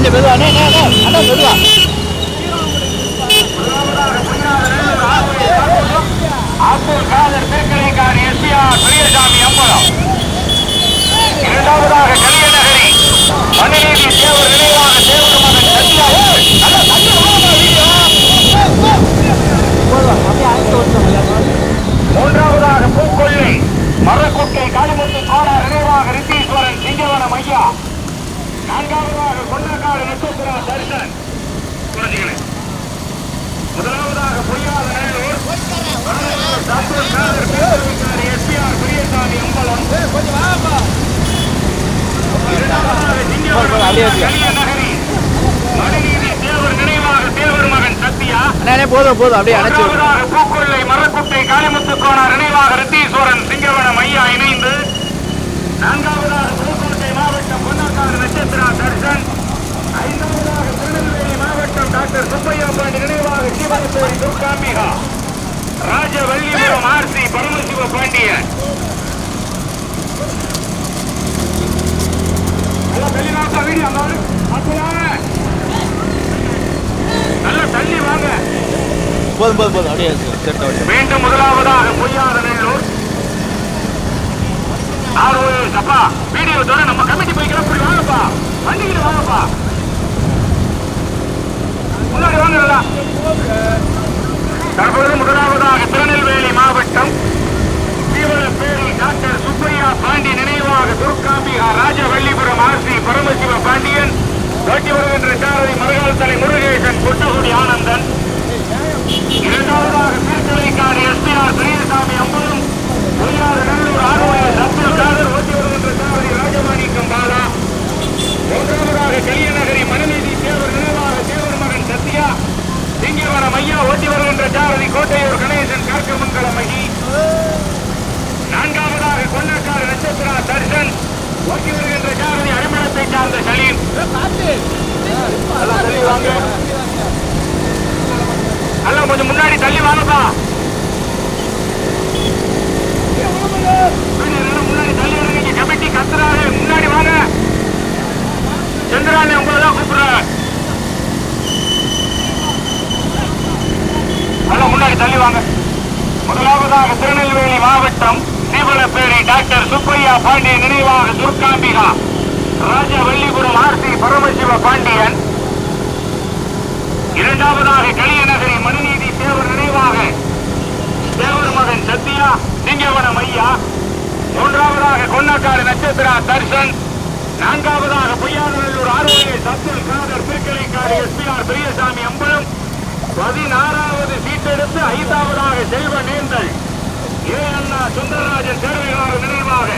கொஞ்சம் மெதுவா அண்ணா மெதுவா. அப்துல் காதர் திருக்கலைக்கார் எஸ்பிஆர் பெரியசாமி அம்பலம். இரண்டாவதாக கலியநகரி மணிநீதி தேவர் நினைவாக தேவர் மகன் சத்யா. மூன்றாவதாக பூக்கொள்ளை மரக்குட்டை காளிமுத்து கோடார் நினைவாக ரித்தீஸ்வரன் சிங்கவனம் ஐயா. நான்காவதாக கொண்டக்காடு நட்சத்திரா தரிசன். முதலாவதாக பொய்யாத நல்லூர் அப்துல் காதர் திருக்கலைக்கார் எஸ்பிஆர் பெரியசாமி அம்பலம். இரண்டாவதாக சிங்கவனம் கலியநகரி மணிநீதி தேவர் நினைவாக தேவர் மகன் சத்யா. போதும் அப்படியே அணைச்சு. பூக்கொள்ளை மரக்குட்டை காளிமுத்து கோனார் நினைவாக ரித்தீஸ்வரன் சிங்கவனம் ஐயா இணைந்து. நான்காவதாக புதுக்கோட்டை மாவட்டம் பொன்னக்காடு நட்சத்திரா தர்சன். ஐந்தாவதாக திருநெல்வேலி மாவட்டம் டாக்டர் சுப்பையா பாண்டி நினைவாக சிவனேஸ்வரி துர்காம்பிகா. ராஜவல்லிபுரம் ஆர்சி பரமசிவ பாண்டியன். நல்லா தள்ளி வாங்க. போதும் அப்படியே. மீண்டும் முதலாவதாக பொய்யாத நல்லூர் அப்பா வீடியோத்தோட நம்ம கமிட்டி போய்க்கிறோம். இப்படி வாங்கப்பா, வண்டிக்கிட்டு வாங்கப்பா, முன்னாடி வாங்க. தற்பொழுது முதலாவதாக திருநெல்வேலி மாவட்டம் தீவனப்பேரி டாக்டர் சுப்பையா பாண்டி நினைவாக துர்காம்பிகா ராஜவல்லிபுரம் ஆர்சி பரமசிவ பாண்டியன். ஓட்டி வருகின்ற சாரதி மரகால் தலை முருகேசன் கொட்டகுடி ஆனந்தன். இரண்டாவதாக திருக்கலைக்காடு எஸ்பிஆர் பெரியசாமி அம்பலம். பொய்யாறு நல்லூர் ஆர்வலர் அப்துல் காதர் ஓட்டி வருகின்ற சாரதி ராஜமாணிக்கம் பாலா. மூன்றாவதாக கலியநகரி மணிநீதி தேவர் நினைவாக தேவர் மகன் சத்யா. சிங்கவனம் ஐயா ஓட்டி வருகின்ற சாரதி கோட்டையூர் கணேசன் கார்க்கமங்கலம் மகி. நான்காவதாக கொண்டக்காடு நட்சத்திரா தர்சன் ஓட்டி வருகின்ற சாரதி அரிமளத்தை சார்ந்த சலீம். எல்லாம் கொஞ்சம் முன்னாடி தள்ளி வாங்கப்பா. முன்னாடி தள்ளி வருங்க. கமிட்டி கத்துறாரு, முன்னாடி வாங்க. சந்திரானே உங்களதான் கூப்பிடுறாங்க. எல்லாம் முன்னாடி தள்ளி வாங்க. முதலாவதாக திருநெல்வேலி மாவட்டம் தீவனப்பேரி டாக்டர் சுப்பையா பாண்டியன் நினைவாக துர்காம்பிகா ராஜவல்லிபுரம் ஆர்சி பரமசிவ பாண்டியன். இரண்டாவதாக கலியநகரி மணிநீதி தேவர் நினைவாக தேவர் மகன் சத்யா சிங்கவனம் ஐயா. மூன்றாவதாக கொன்னக்காடு நட்சத்திரா தர்சன். நான்காவதாக பொய்யாநல்லூர் ஆர்வலர் அப்துல் காதர் திருக்கலைக்காடு எஸ்பிஆர் பெரியசாமி அம்பலம். 16வது சீட்டெடுத்து 5வதாக செல்வ நேர்ந்தல் ஏ அண்ணா சுந்தரராஜன் தேர்வையாளர் நினைவாக.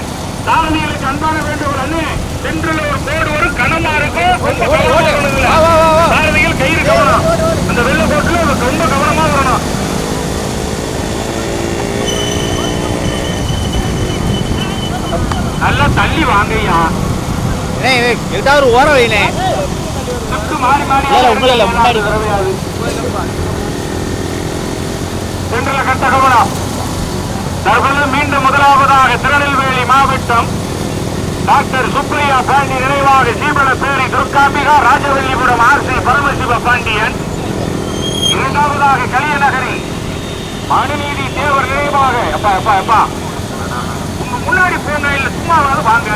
சாரதிகளுக்கு அன்பான வேண்டுகோள் அண்ணே, சென்றில் ஒரு போர்டு வரும், கனமா இருக்கும், சாரதிகள் கயிறு கவனம். அந்த வெள்ள போட்டுல ரொம்ப கவனமா வரணும். நல்லா தள்ளி வாங்கய்யா. ஒரு ஓரம் வைனே. மாறி மாறி முன்னாடி வரவையாது. சென்றில கட்ட கவனம். தற்பொழுது மீண்டும் முதலாவதாக திருநெல்வேலி மாவட்டம் டாக்டர் சுப்பையா பாண்டி நினைவாக சீவனப்பேரி துர்காம்பிகா ராஜவல்லிபுரம் ஆர்சி பரமசிவ பாண்டியன். இரண்டாவதாக கலியநகரி மணிநீதி தேவர் நினைவாக அப்பா உங்க முன்னாடி போங்க, இல்ல சும்மாவது வாங்க.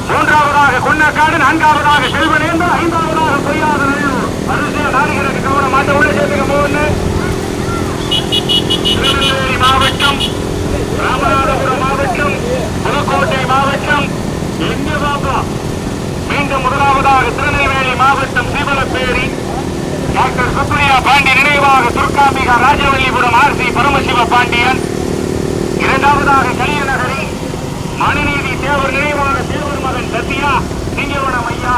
மூன்றாவதாக கொன்னக்காடு, நான்காவதாக செல்வனேந்தல், 5வதாக பொய்யாத நல்லூர். வரிசையா நாடுகளுக்கு கவனம். மாட்ட உள்ள சேர்த்துக்க போகுது. திருநெல்வேலி மாவட்டம், ராமநாதபுரம் மாவட்டம், புதுக்கோட்டை மாவட்டம். எங்க பாப்பா மீண்டும் முதலாவதாக திருநெல்வேலி மாவட்டம் சீவனப்பேரி டாக்டர் சுப்பையா பாண்டி நினைவாக துர்காம்பிகா ராஜவல்லிபுரம் ஆர்சி பரமசிவ பாண்டியன். இரண்டாவதாக கலியநகரி மணிநீதி தேவர் நினைவாக தேவர் மகன் சத்யா சிங்கவனம் ஐயா.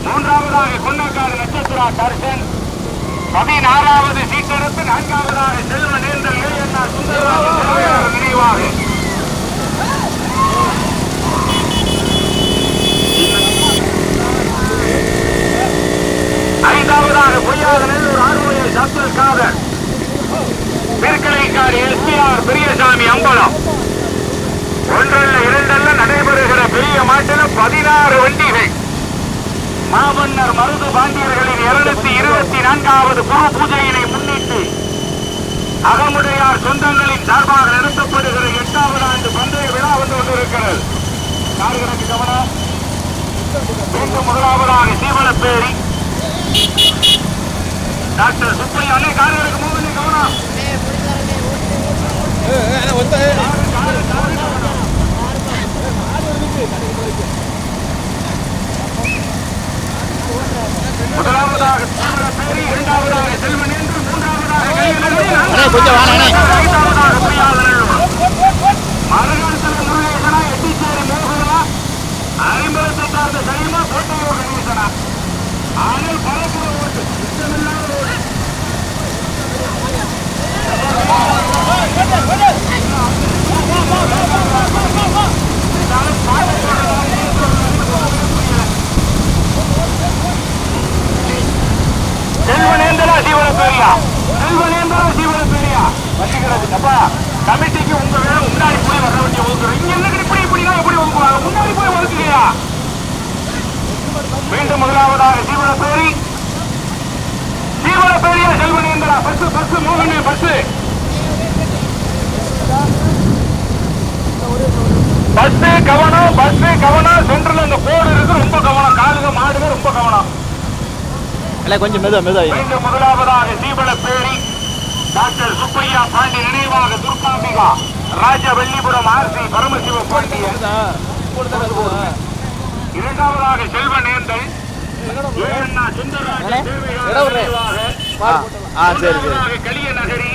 மூன்றாவதாக கொன்னக்காடு நட்சத்திரா தர்சன். 16வது சீட்டெடுத்து 4வதாக செல்வ நேர்ந்தல் ஏ அண்ணா சுந்தரராஜன் நினைவாக. ஐந்தாவதாக பொய்யாத நல்லூர் ஆர்வலர் அப்துல் காதர் திருக்கலைக்காடு எஸ்பிஆர் பெரியசாமி அம்பலம். ஒன்றல்ல இரண்டல்ல நடைபெறுகிற பெரிய 16 வண்டிகள் மாமன்னர் மருது பாண்டியர்களின் 224வது குரு பூஜையினை முன்னிட்டு அகமுடையார் சொந்தங்களின் சார்பாக நடத்தப்படுகிற 8வது ஆண்டு பந்தய விழா வந்து கொண்டிருக்கிறது. கார்களுக்கு கவனம். மீண்டும் முதலாவதாக சீவலப்பேரி டாக்டர் சுப்பையா அண்ணே கார்களுக்கு மூணு கவனம். முதலாவதாக சீவலப்பேரி, இரண்டாவதாக செல்வனேந்து, மூன்றாவதாக கொஞ்சம் வாங்க மருகாலத்தில் முருகேசனா, எட்டிச்சேரி மோகனா, அறிமுகத்தை சார்ந்த சைமா, கோட்டையூர் கணேசனா, ஆனால் பலப்புற ஓட்டு இஷ்டமில்லாத ஓட்டு. செல்வனேந்திரா சீவலப்பேரியா, செல்வனேந்திரா சீவலப்பேரியா வண்டிகிறது. அப்பா கமிட்டிக்கு உங்க வேலை முன்னாடி போய் வர வேண்டிய ஒதுக்குறோம். இங்க என்ன இப்படிலாம் எப்படி ஒதுக்குவாங்க? முன்னாடி போய் ஒதுக்குறியா? மீண்டும் முதலாவதாக சீவலப்பேரி, சீவலப்பேரியா செல்வனேந்திரா. பஸ் மோகனே பஸ் கவனம், பஸ் கவனம். சென்டர்ல இந்த போர்டு இருக்கு, ரொம்ப கவனம். காலுக மாடுங்க, ரொம்ப கவனம். கொஞ்சம் மெதுவா. மீண்டும் முதலாவதாக சீவலப்பேரி டாக்டர் சுப்பையா பாண்டி நினைவாக துர்காம்பிகா ராஜவல்லிபுரம் ஆர்சி பரமசிவ பாண்டியன். இரண்டாவதாக செல்வனேந்தல் கலிய நகரி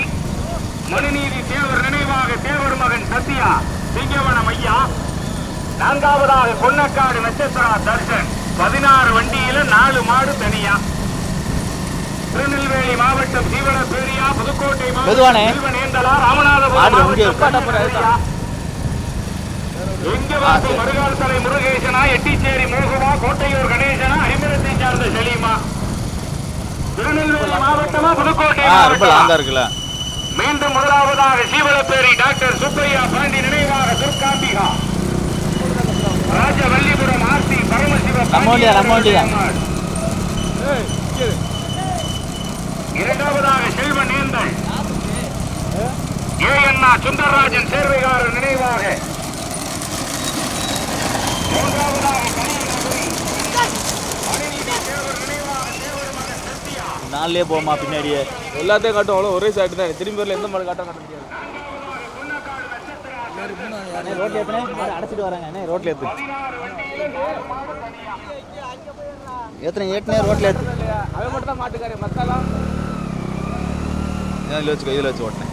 மனுநீதி தேவர் நினைவாக தேவர் மகன் சத்யா சிங்கவனம் ஐயா. நான்காவதாக கொன்னக்காடு நட்சத்திரா தர்ஷன். 16 வண்டியில 4 மாடு தனியா. திருநெல்வேலி மாவட்டம் சீவலப்பேரியா, புதுக்கோட்டை மாவட்டம் செல்வனேந்தலா, ராமநாதபுரம் எங்கவாசம் மருகால்தலை முருகேசனா, எட்டிச்சேரி மோகனா, கோட்டையூர் கணேசனா, அறிமுகத்தை சார்ந்த செலீமா. திருநெல்வேலி மாவட்டமா, புதுக்கோட்டை மாவட்டமா. மீண்டும் முதலாவதாக சீவலப்பேரி டாக்டர் சுப்பையா பாண்டி நினைவாக துர்காம்பிகா ராஜவல்லிபுரம் ஆர்சி பரமசிவ. இரண்டாவதாக செல்வனேந்தல் ஏஎன்ஆ சுந்தரராஜன் சேர்வைகாரர் நினைவாக. மூன்றாவதாக நாளிலே போமா பின்னாடியே எல்லாத்தையும் காட்டும். அவ்வளோ ஒரே சாட்டு தான். திரும்பி வரல, எந்த மாதிரி காட்ட முடியாது. ரோட்ல அடைச்சிட்டு வராங்க. ரோட்ல ஏத்தனை ரோட்ல அவன் மட்டும் தான் மாட்டுக்காரு. மத்தாலாம் இதில் வச்சு ஓட்டினேன்.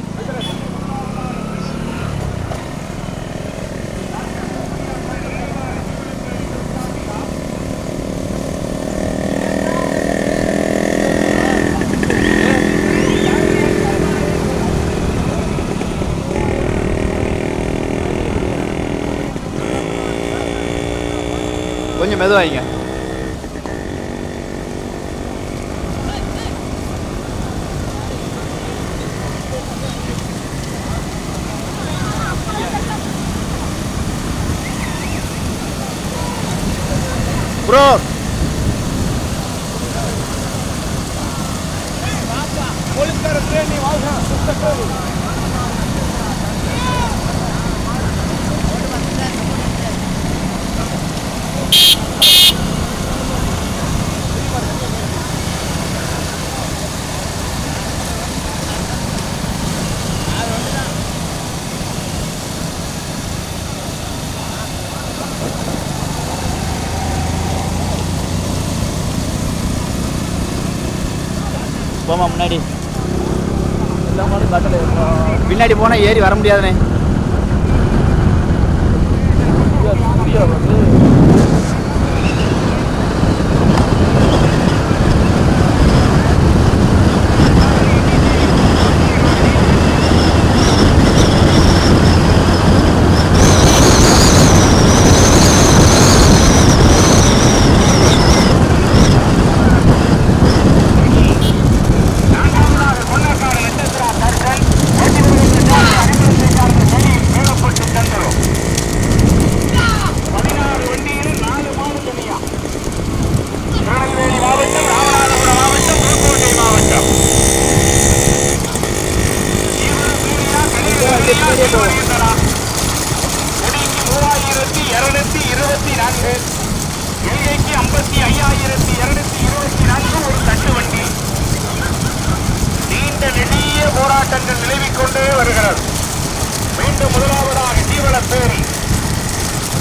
கொஞ்சம் மெதுவாங்க. ப்ரோ போலீஸ்கார ட்ரெயின் வாங்க. போமா முன்னாடி. பின்னாடி போனா ஏறி வர முடியாதுனே. 55,224, எல்கைக்கு 55,224 ஒரு தட்டு வண்டி. நீண்ட நெடிய போராட்டங்கள் நிலவிக் கொண்டே வருகிறது. மீண்டும் முதலாவதாக ஜீவனப்பேரி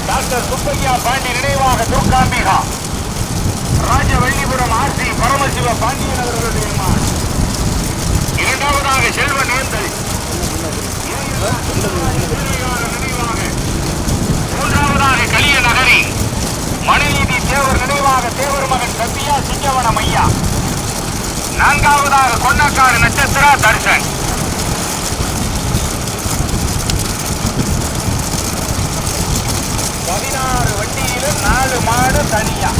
டாக்டர் சுப்பையா பாண்டி நினைவாக துர்காம்பிகா ராஜவள்ளிபுரம் ஆர்சி பரமசிவ பாண்டியன் அவர்களுடைய மாடு. இரண்டாவதாக செல்வ நேர்ந்தல் நினைவாக. மூன்றாவதாக கலிய நகரி மணிநீதி தேவர் நினைவாக தேவர் மகன் சத்தியா சிங்கவனம் ஐயா. நான்காவதாக கொன்னக்காடு நட்சத்திரா தர்சன். வண்டியிலும் 4 மாடு தனியா.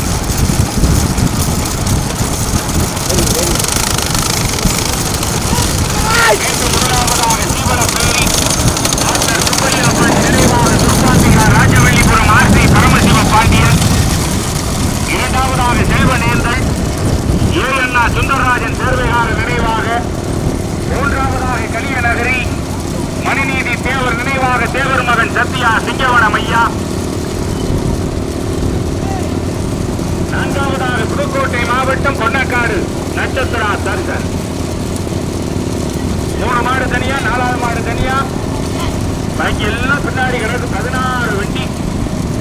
முதலாவதாக சீவனப்பேரி டாக்டர் சுப்பையா பாண்டி நினைவாக துர்காம்பிகா ராஜவள்ளிபுரம் ஆர்சி பரமசிவ பாண்டியன். இரண்டாவதாக செல்வ நேர்ந்தல் ஏஎன்ஆ சுந்தரராஜன் சேர்வைகார நினைவாக. மூன்றாவதாக கலிய நகரி மணிநீதி தேவர் நினைவாக தேவர் மகன் சத்தியா சிங்கவனம் ஐயா. நான்காவதாக புதுக்கோட்டை மாவட்டம் கொன்னக்காடு நட்சத்திரா தர்சன். 3 மாடு தனியா, 4வது மாடு தனியா, பாக்கி எல்லாம் பின்னாடி கிடக்கு. 16 வண்டி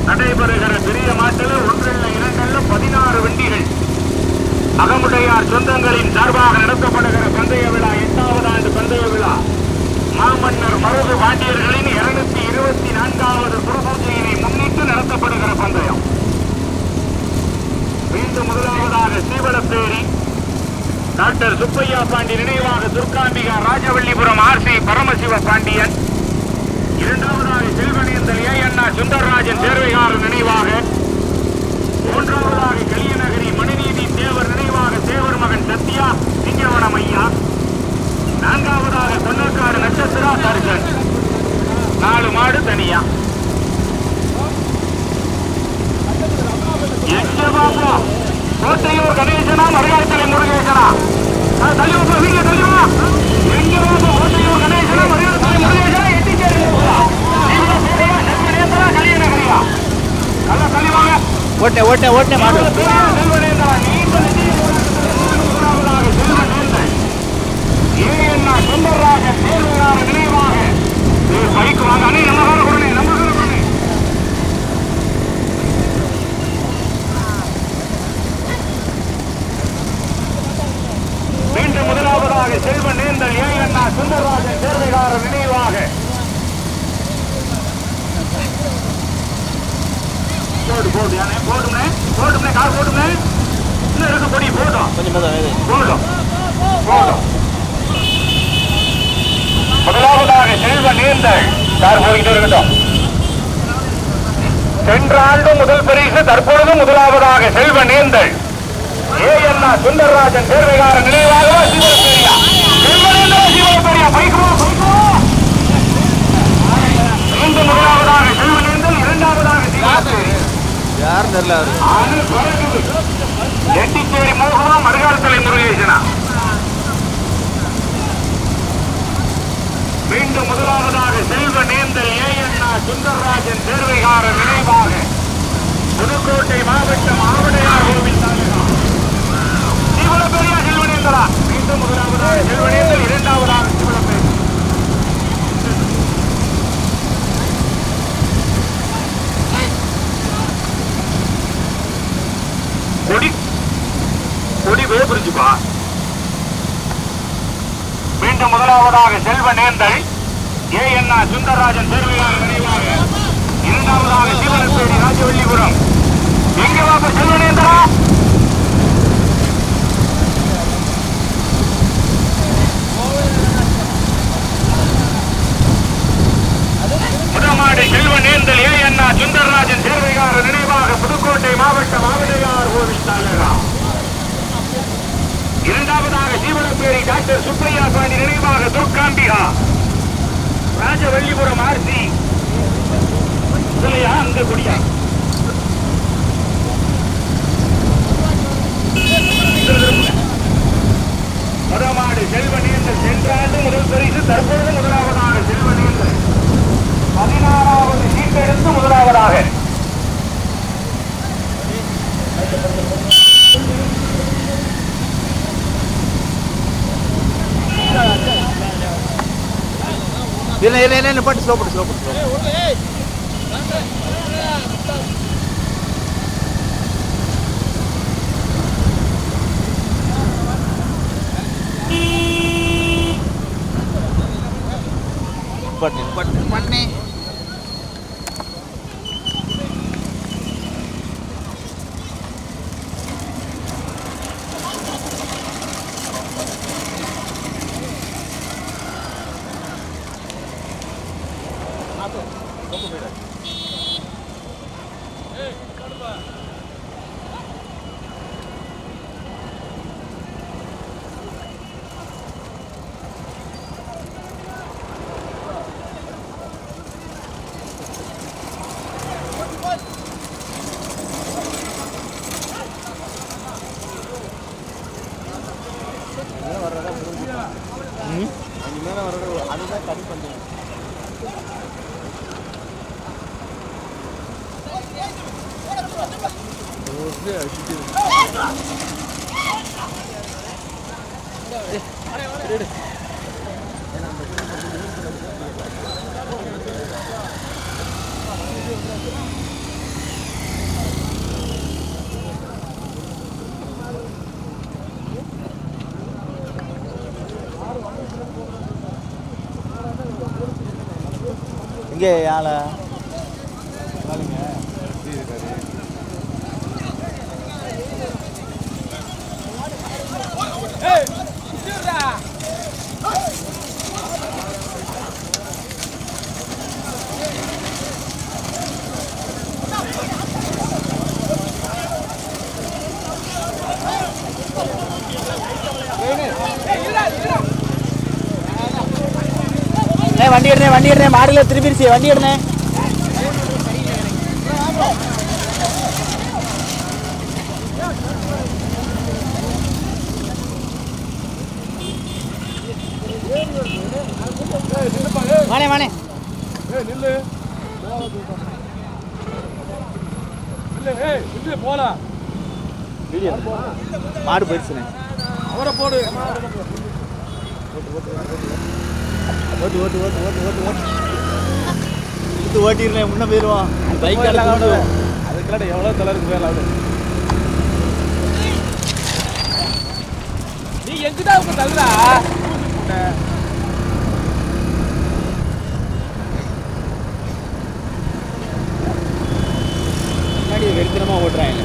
நடைபெறுகிற பெரிய மாட்டில் 1 இல்லை 2 அல்ல 16 வண்டிகள். அகமுடையார் சொந்தங்களின் சார்பாக நடத்தப்படுகிற பந்தய விழா 8வது ஆண்டு பந்தய விழா மாமன்னர் மருது பாண்டியர்களின் 224வது குருபூஜையினை முன்னிட்டு நடத்தப்படுகிற பந்தயம். மீண்டும் முதலாவதாக சீவனப்பேரி டாக்டர் சுப்பையா பாண்டி நினைவாக துர்காம்பிகா ராஜவள்ளிபுரம் ஆர்சி பரமசிவ பாண்டியன். இரண்டாவதாக செல்வனேந்தல் ஏஎன்ஆ சுந்தரராஜன் சேர்வைகாரன் நினைவாக. மூன்றாவதாக கலியநகரி மணிநீதி தேவர் நினைவாக தேவர் மகன் சத்தியா சிங்கவனம் ஐயா. நான்காவதாக கொன்னக்காடு நட்சத்திரா தர்சன். 4 மாடு தனியா. கோட்டையூர் கணேசனா மருகாத்தலை முருகேசனா தள்ளிவா வீங்க தள்ளிவா எங்க கோட்டையூர் கணேசனா மருகாத்தலை முருகேசனா எட்டிச்சேரி கலியநகரியா நல்லா தள்ளிவாங்க. ஓட்டே மாடு சுந்தரராஜன் தேர்வுகார நினைவாக பைக்கு வாங்க அணை நம்ம கொடுங்க நம்ம கொடுங்க. மீண்டும் முதலாவதாக செல்வ நேர்ந்தல் ஏஎன்ஆ சுந்தரராஜன் தேர்வுகார நினைவாக. போடுமே கார் போடுமே இன்னும் இருக்கு பொடி போட்டோம் போடும். முதலாவதாக செல்வ நேர்ந்தல் கார் போய்கிட்டே இருக்கட்டும். சென்ற ஆண்டு முதல் பரிசு தற்பொழுது முதலாவதாக செல்வ நேர்ந்தல் ஏஎன்ஆ சுந்தரராஜன் சேர்வைகார நினைவாக சிவபெரியா மீண்டும் முதலாவதாக செல்வ நேர்ந்தல். இரண்டாவதாக யாரும் தெரியல எட்டிச்சேரி மோகமா மருகாத்தலை முருகேசனா. மீண்டும் முதலாவதாக செல்வ நேர்ந்தல் ஏஎன்ஆ சுந்தரராஜன் சேர்வைகார நினைவாக புதுக்கோட்டை மாவட்டம் ஆவடையார் கோவில் தாலுகா சிவனப்பேரியா செல்வனேந்தலா. மீண்டும் முதலாவதாக செல்வனேந்தல். இரண்டாவதாக சிவனப்பேரி. கொடி வேபிரிச்சுப்பா. மீண்டும் முதலாவதாக செல்வ நேர்ந்தல் ஏஎன்ஆ சுந்தரராஜன் சேர்வைகார நினைவாக. இரண்டாவதாக சிவனப்பேரி ராஜவள்ளிபுரம். எங்கே வாப்ப செல்வ நேர்ந்தலா முதமாடு செல்வ நேர்ந்தல் ஏஎன்ஆ சுந்தரராஜன் சேர்வைகார நினைவாக புதுக்கோட்டை மாவட்டம் ஆவடையார் கோவில் தாலுகா. இரண்டாவதாக ஜீவனப்பேரி டாக்டர் சுப்பையா பாண்டி நினைவாக துர்காம்பிகா ராஜவள்ளிபுரம் ஆர்சி இல்லையா அந்த குடியா. முதமாடு செல்வ நேர்ந்தல் சென்ற ஆண்டு முதல் பரிசு தற்பொழுது முதலாவதாக செல்வ நேர்ந்தல் 16வது சீட்டெடுத்து முதலாவதாக என்ன பாட்டு ஸ்லோ பண்ணு பண்ணு அதுதான் கடி பண்ணுங்க. இங்கே யாழ வண்டி எடுனே மாடியில திருப்பிடுச்சு வண்டி எடுனே வானே நில்லு போலாம் மாடு போயிடுச்சுனே அவரை போடு ஓட்டிடுறேன் முன்ன போயிடுவான் பைக் எல்லாம் அதுக்கெல்லாம் எவ்வளோ தொலைருக்கு போயிடலாம் நீ எங்குதான் உங்க தள்ளுடா முன்னாடி வெறித்தனமா ஓட்டுறாங்க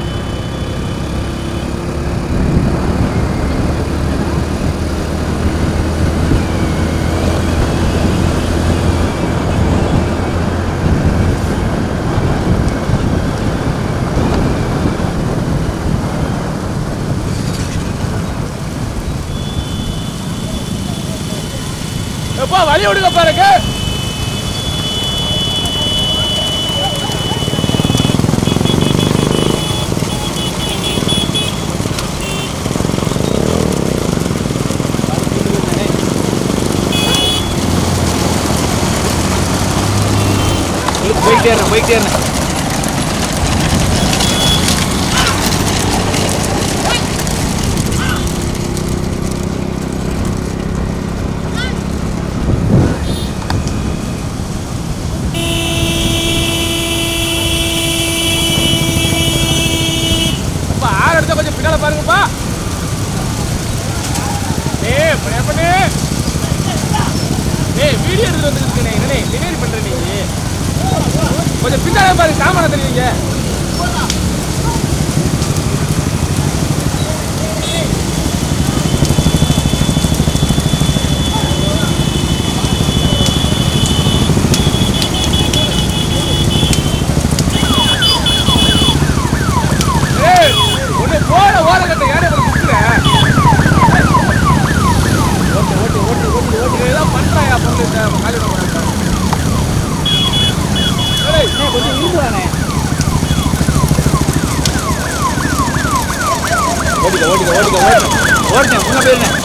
வழி விடுங்க பாருங்க போயிட்டே கொஞ்சம் பின்னால பாருங்கப்பா வீடியோ எடுத்து வந்துருக்கேன் என்னே டெலிவரி பண்றேன் நீங்க கொஞ்சம் பின்னால பாருங்க சாமான தெரியுங்க ஓடுனேன் முன்ன போயிருந்தேன்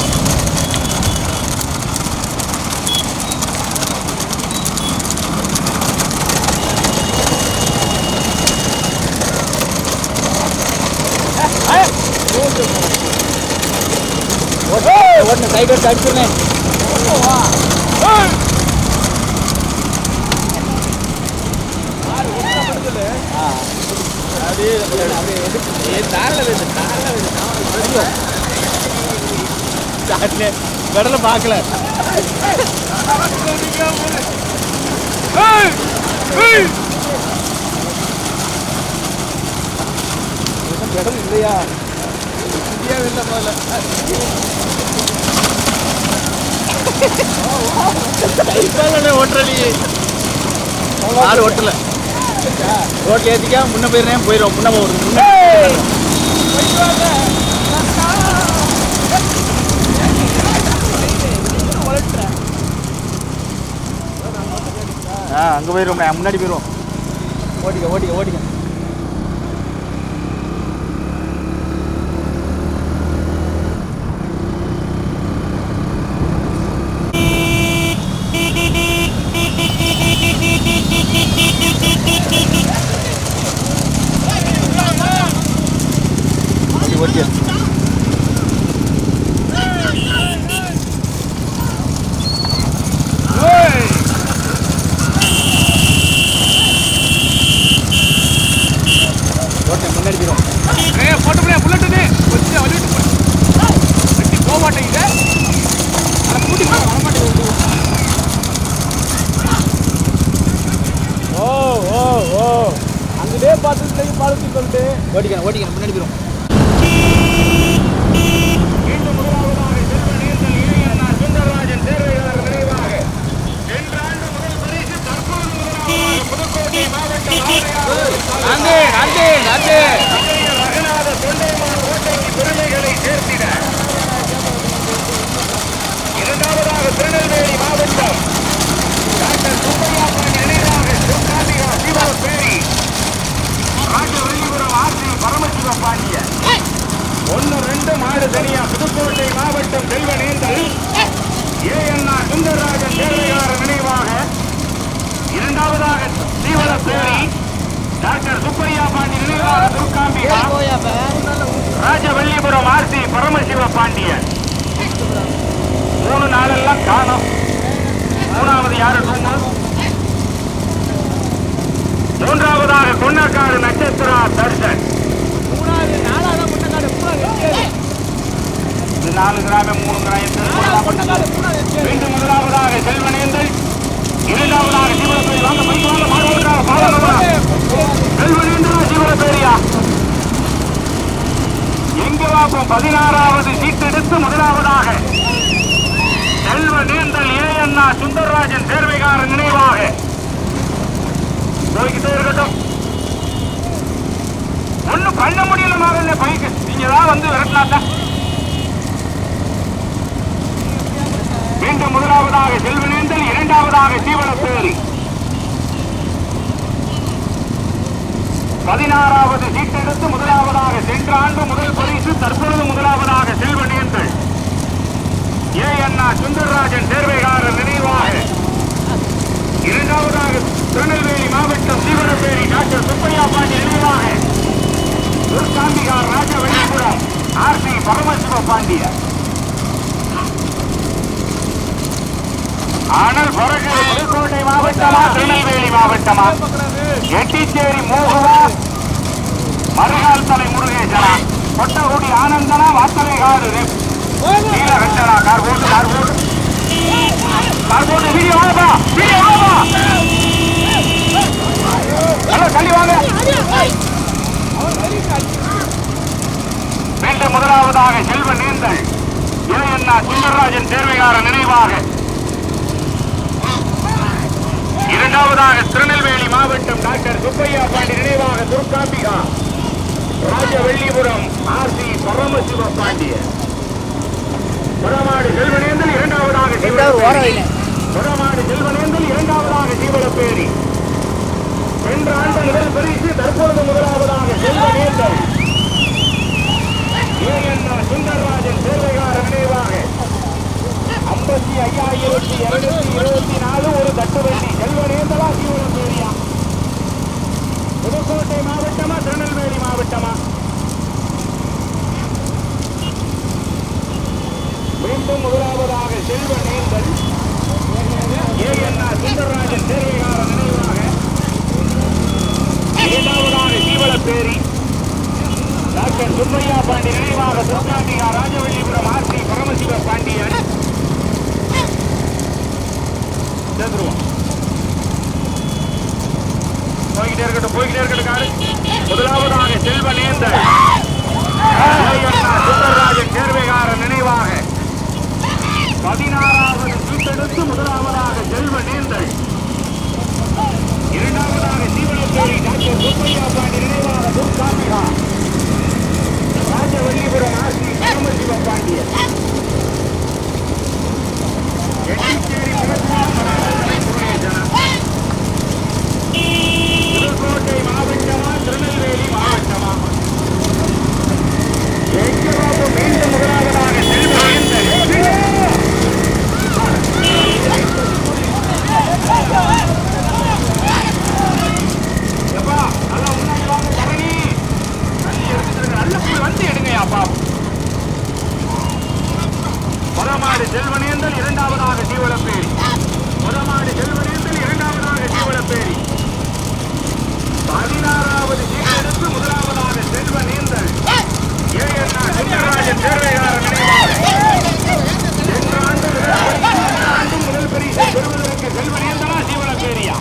ஓடுனேன் சைடு எடுத்து அடிச்சுனேன் அப்படியே கடலை பார்க்கல கடல் இல்லையா இந்தியா இல்லை முதல்ல ஓட்டுறி ஆள் ஓட்டல ரோட்ல ஏற்றிக்கா முன்ன போயிடுறேன் போயிடும் முன்ன போகிறது அங்கே போயிடும் முன்னாடி போயிடும் ஓட்டிக்க ஓட்டிக்க ஓட்டிக்க ஓட்டிக்க அங்கே பார்த்து பாலத்தி கொண்டு ஓட்டிக்கிறேன் ஓட்டிக்கிறேன் முன்னாடி போயிடும் பெருமைகளை சேர்த்திட இரண்டாவதாக திருநெல்வேலி மாவட்டம் டாக்டர் சுப்பையா பாண்டி நினைவாக சிவகாமிகா சிவபேரி ராஜவல்லிபுரம் ஆர்சி பரமசிவ பாண்டியன் 1-2 மாடு தனியா புதுக்கோட்டை மாவட்டம் செல்வனேந்தல் ஏஎன்ஆர் சுந்தரராஜன் தேவையார நினைவாக இரண்டாவதாக சீவலப்பேரி டாக்டர் சுப்பையா பாண்டி நினைவாக துர்காம்பிகா ராஜவல்லிபுரம் ஆர்சி பரமசிவ பாண்டியன் 3 நாளெல்லாம் காணும். 3வது யாரு மூன்றாவதாக கொன்னக்காடு நட்சத்திரா தர்சன் 4 கிராம 3 கிராமம். மீண்டும் முதலாவதாக செல்வனேந்தல் இரண்டாவதாக சிவலப்பேரி வாங்க பைக்கு வாங்க மாடு செல்வனேந்தலா சிவலப்பேரியா எங்க வாப்போம் 16வது சீட்டெடுத்து முதலாவதாக செல்வனேந்தல் ஏஎன்ஆர் சுந்தரராஜன் சேர்வைகாரன் நினைவாக போய்கிட்டே இருக்கட்டும். ஒன்னும் பண்ண முடியல மகன் பைக்கு நீங்க தான் வந்து விரட்டினாத்த. மீண்டும் முதலாவதாக செல்வனேந்தல் இரண்டாவதாக சீவலப்பேரி 16வது சீட்டெடுத்து முதலாவதாக சென்ற ஆண்டு முதல் பரிசு தற்பொழுது முதலாவதாக செல்வனேந்தல் ஏஎன்ஆர் சுந்தரராஜன் சேர்வைகாரர் நினைவாக இரண்டாவதாக திருநெல்வேலி மாவட்டம் சீவலப்பேரி டாக்டர் சுப்பையா பாண்டி நினைவாக துர்காம்பிகார் ராஜவல்லிபுரம் ஆர்சி பரமசிவ பாண்டியன். ஆனால் பிறகு புதுக்கோட்டை மாவட்டமா திருநெல்வேலி மாவட்டமா எட்டிச்சேரி மோகுவா மறுகால் தலை முருகேசனா கொட்டகுடி ஆனந்தனா வாத்தலை காடு நீலகண்டனா கார் போட்டு வீடியோ வாங்கப்பா வீடியோ வாங்கப்பா தள்ளி வாங்க. மீண்டும் முதலாவதாக செல்வனேந்தல் ஏஎன்ஆர் சுந்தரராஜன் சேர்வைகார நினைவாக இரண்டாவதாக திருநெல்வேலி மாவட்டம் டாக்டர் சுப்பையா பாண்டி நினைவாக துர்காம்பிகா ராஜவல்லிபுரம் ஆர்சி பரமசிவ பாண்டியன். புறமாடு செல்வனேந்தல் இரண்டாவதாக புறமாடு செல்வனேந்தல் இரண்டாவதாக சீவலப்பேரி சென்ற ஆண்டு முதல் பரிசு தற்பொழுது முதலாவதாக செல்வனேந்தல் ஏஎன்ஆர் சுந்தரராஜன் சேர்வைகார நினைவாக 55,224 ஒரு தட்டுவண்டி செல்வனேந்தலா சீவலப்பேரியா புதுக்கோட்டை மாவட்டமா திருநெல்வேலி மாவட்டமா? மீண்டும் முதலாவதாக செல்வனேந்தல் ஏஎன்ஆர் சுந்தரராஜன் சேர்வைகார நினைவாக இரண்டாவதாக சீவலப்பேரி டாக்டர் சுப்பையா பாண்டி நினைவாக துர்காம்பிகா ராஜவல்லிபுரம் ஆர்சி பரமசிவ பாண்டியன் சேர்ந்துருவோம். போய்கிட்டே இருக்கட்டும் காடு. முதலாவதாக செல்வநேந்தல் சுந்தரராஜன் சேர்வைகாரன் நினைவாக 16வது சீட்டெடுத்து முதலாவதாக செல்வநேந்தல், இரண்டாவதாக சீவலப்பேரி டாக்டர் சுப்பையா பாண்டி நினைவாக துர்காம்பிகா ராஜவல்லிபுரம் ஆர்சி பரமசிவ பாண்டியன், எட்டிச்சேரி புதுக்கோட்டை மாவட்டமா திருநெல்வேலி மாவட்டமா மீண்டும் முதலாவதாக செல்வநேந்தல் வந்து எடுங்கப்பா. முதமாடு செல்வநேந்தல், இரண்டாவதாக சீவலப்பேரி. முதமாடு செல்வநேந்தல், இரண்டாவதாக சீவலப்பேரி. 16வது சீட்டெடுத்து முதலாவதாக செல்வநேந்தல் சுந்தரராஜன் சேர்வைகாரன் நினைவாக முதல் பரிசை பெறுவதற்கு செல்வநேந்தலா சீவலப்பேரியா?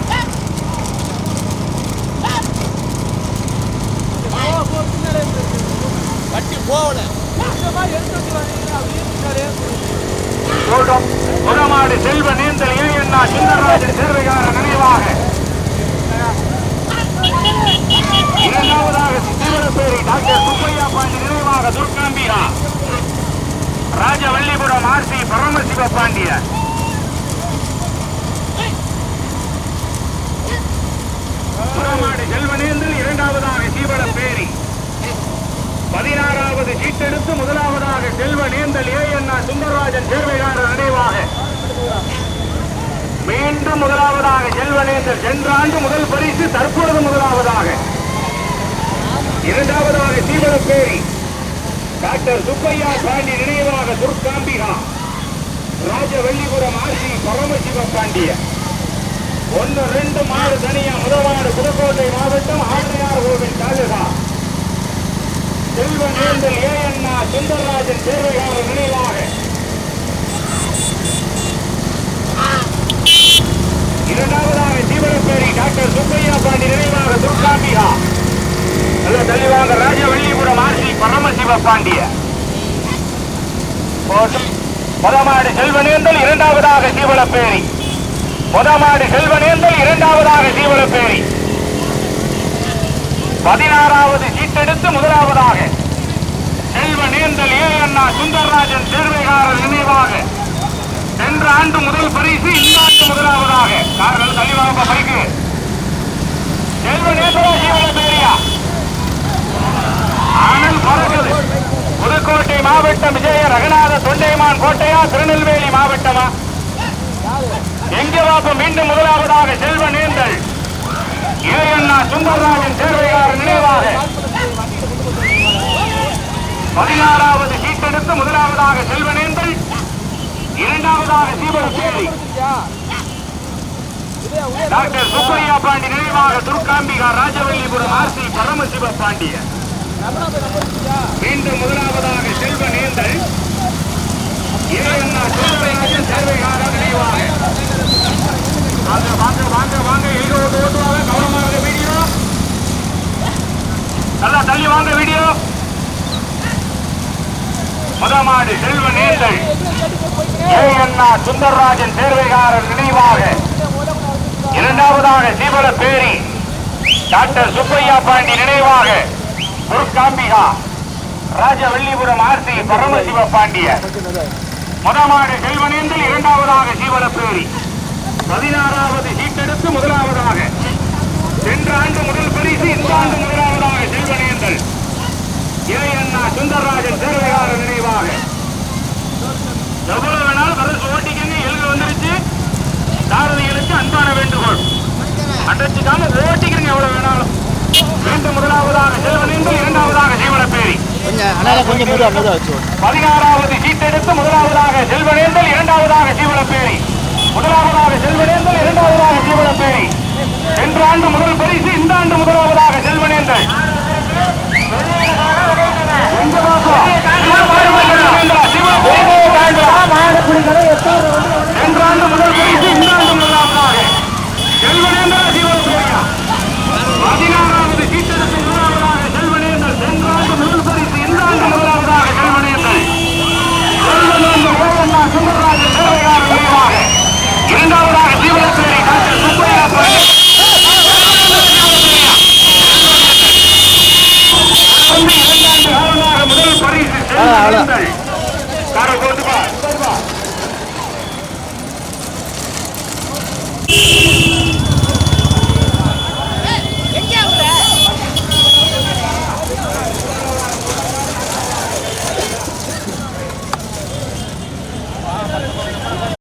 முதமாடு செல்வநேந்தல் ஏஎன்ஆ சுந்தரராஜன் சேர்வைகாரன் நினைவாக, இரண்டாவதாக சீவலப்பேரி டாக்டர் சுப்பையா பாண்டி நினைவாக துர்காம்பிகா ராஜவல்லிபுரம் ஆர்சி பரமசிவ பாண்டியன், முதமாடு செல்வநேந்தல், இரண்டாவதாக சீவலப்பேரி. 16வது சீட்டெடுத்து முதலாவதாக செல்வநேந்தல் ஏஎன்ஆ சுந்தரராஜன் சேர்வைகாரர் நினைவாக மீண்டும் முதலாவதாக செல்வநேந்தல். சென்ற ஆண்டு முதல் பரிசு, தற்பொழுது முதலாவதாக. இரண்டாவதாக சீவலப்பேரி டாக்டர் சுப்பையா பாண்டி நினைவாக துர்காம்பிகா ராஜவல்லிபுரம் ஆர்சி பரமசிவ பாண்டியன். 1-2 மாடு தனியா. முதலாவது புதுக்கோட்டை மாவட்டம் ஆழ்வார் கோவில் தாலுகா செல்வநேந்தல் ஏஎன்ஆ சுந்தரராஜன் சேர்வைகாரர் நினைவாக, இரண்டாவதாக சீவலப்பேரி டாக்டர் சுப்பையா பாண்டி நினைவாக துர்காம்பிகா நல்ல தெளிவாக ராஜவல்லிபுரம் ஆர்சி பரமசிவ பாண்டிய. முதமாடு செல்வநேந்தல், இரண்டாவதாக சீவலப்பேரி. முதமாடு செல்வநேந்தல், இரண்டாவதாக சீவலப்பேரி. 16வது சீட்டெடுத்து முதலாவதாக செல்வநேந்தல் ஏஎன்ஆ சுந்தரராஜன் சேர்வைகாரர் நினைவாக சென்ற ஆண்டு முதல் பரிசு, இந்த ஆண்டு முதலாவதாக. கார்கள் தெளிவாக பைக்கு செல்வநேந்தலா சீவலப்பேரியா? ஆனல் பறக்குது. புதுக்கோட்டை மாவட்டம் விஜய ரகுநாத தொண்டைமான் கோட்டையா திருநெல்வேலி மாவட்டமா? எங்கே வாப்பம்? மீண்டும் முதலாவதாக செல்வநேந்தல் ஏஎன்ஆ சுந்தரராஜன் சேர்வைகாரர் நினைவாக 16வது சீட்டெடுத்து முதலாவதாக செல்வநேந்தல், இரண்டாவதாக சீவலப்பேரி டாக்டர் சுப்பையா பாண்டி நினைவாக துர்காம்பிகா ராஜவல்லிபுரம் ஆர்சி பரமசிவ பாண்டியன். மீண்டும் முதலாவதாக செல்வநேந்தல் ஏஎன்ஆ சுந்தரராஜன் சேர்வைகாரர் நினைவாக. வாங்க வாங்க வாங்க வாங்க, எழுது ஓட்டுவாங்க. கவனமாக வீடியோ, நல்லா தள்ளி வாங்க வீடியோ. முதமாடு செல்வநேந்தல் ஏஎன்ஆ சுந்தரராஜன் சேர்வைகாரர் நினைவாக, இரண்டாவதாக சீவலப்பேரி டாக்டர் சுப்பையா பாண்டி நினைவாக துர்காம்பிகா ராஜவல்லிபுரம் ஆர்சி பரமசிவ பாண்டியன். முதமாடு செல்வநேந்தல், இரண்டாவதாக சீவலப்பேரி. 16வது சீட்டெடுத்து முதலாவதாக சென்ற ஆண்டு முதல் பரிசு, இந்த ஆண்டு முதலாவதாக செல்வநேந்தல் ஏஎன்ஆ சுந்தரராஜன் சேர்வைகாரர் நினைவாக. எவ்வளவு வேணாலும் பரிசு ஓட்டிக்கங்க. எழுத வந்துருச்சு. சாரதிகளுக்கு அன்பான வேண்டுகோள், அடைச்சுக்காம ஓட்டிக்கிறீங்க எவ்வளவு வேணாலும். மீண்டும் முதலாவதாக செல்வநேந்தல், இரண்டாவதாக சீவலப்பேரி. 16வது சீட்டெடுத்து முதலாவதாக செல்வநேந்தல், இரண்டாவதாக சீவலப்பேரி. முதலாவதாக செல்வநேந்தல், இரண்டாவதாக சீவலப்பேரி. சென்ற ஆண்டு முதல் பரிசு, இந்த ஆண்டு முதலாவதாக செல்வநேந்தல் சென்றாண்டு முதல் பரிசு இந்த ஆண்டு முதலாவதாக செல்வனேந்திர சிவசூர்யா. 16வது சீட்டெடுத்து முதலாவதாக செல்வனேந்தர். சென்றாண்டு முதல் பரிசு இந்த ஆண்டு முதலாவதாக செல்வனேந்தர். சுந்தரராஜன் சேவையாளர் நினைவாக இரண்டாவதாக ஜீவனப்பேரி டாக்டர் சுப்பையா பாண்டி. முதல் பரிசு செல்வனேந்தர். காரை போட்டுப்பா.